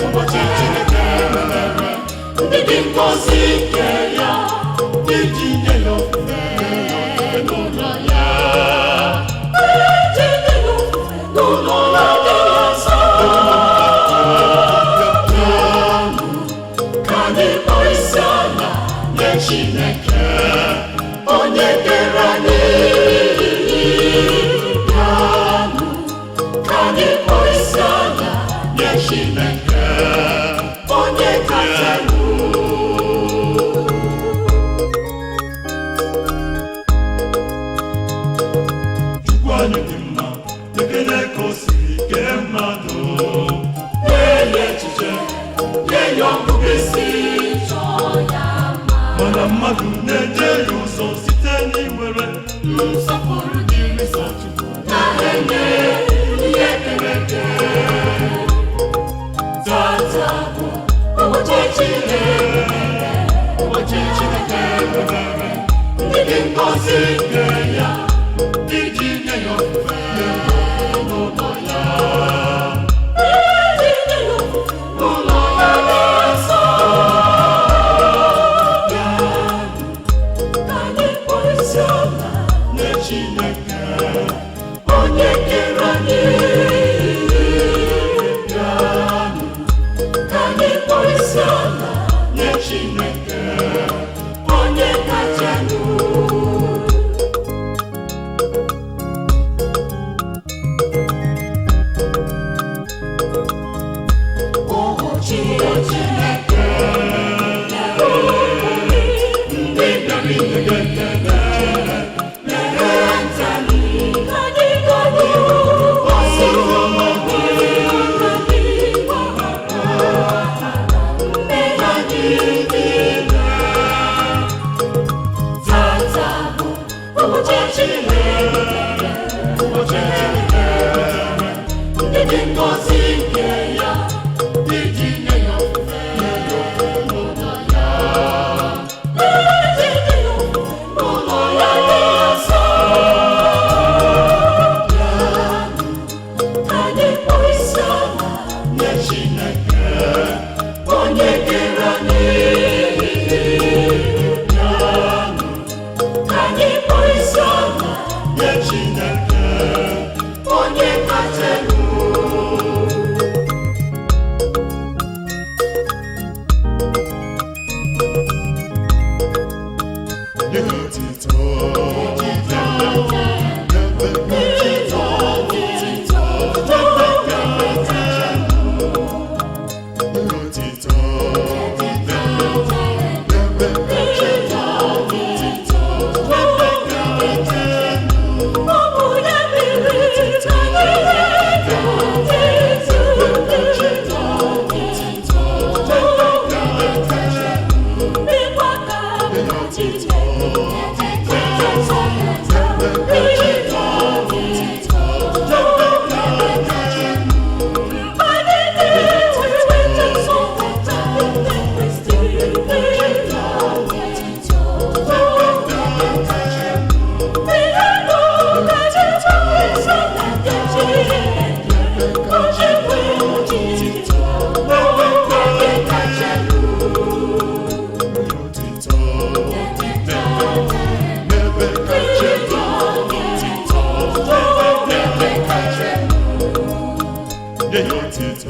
ụbọchị Chineke mere, ndị dị ngọzi nke ya iji nye ya ofufe n'ụlọ ya, n'ụlọ ya dị nsọ. Ka anyị kpọọ isiala nye Chineke onye kere anyị. Ka anyị kpọọ isiala nye Chineke onye kacha elu. Chukwu anyị dị mma, ekele ka o siri kee mmadụ, nye ya echiche, nye ya ọgụgụ isi, mana mmadụ na-eje ya ụzọ site n'iwere nsọpụrụ dịrị sọ Chukwu na-enye ihe kere eke. Tata bụ ụbọchị Chineke mere, ụbọchị Chineke mere, ndị dị ngọzi nke ya iji nye ya ofufe n'ụlọ ya, n'ụlọ ya dị nsọ. Ka anyị kpọọ isiala nye Chineke onye kere anyị. Ka anyị kpọọ isiala nye Chineke onye kacha elu. Chineke ndị bịara inye gị ekele, mere ntali ka anyị gaa n'ihu. Ọsịsọ mmehie anyị niile. Tata bụ ụbọchị Chineke mere, ụbọchị Chineke mere, ndị dị ngọzi nke ya iji nye ya ofufe n'ụlọ ya, n'ụlọ ya dị nsọ. Ka anyị kpọọ isiala nye Chineke onye kere anyị. Ka anyị kpọọ isiala nye Chineke onye kacha elu. Get your tits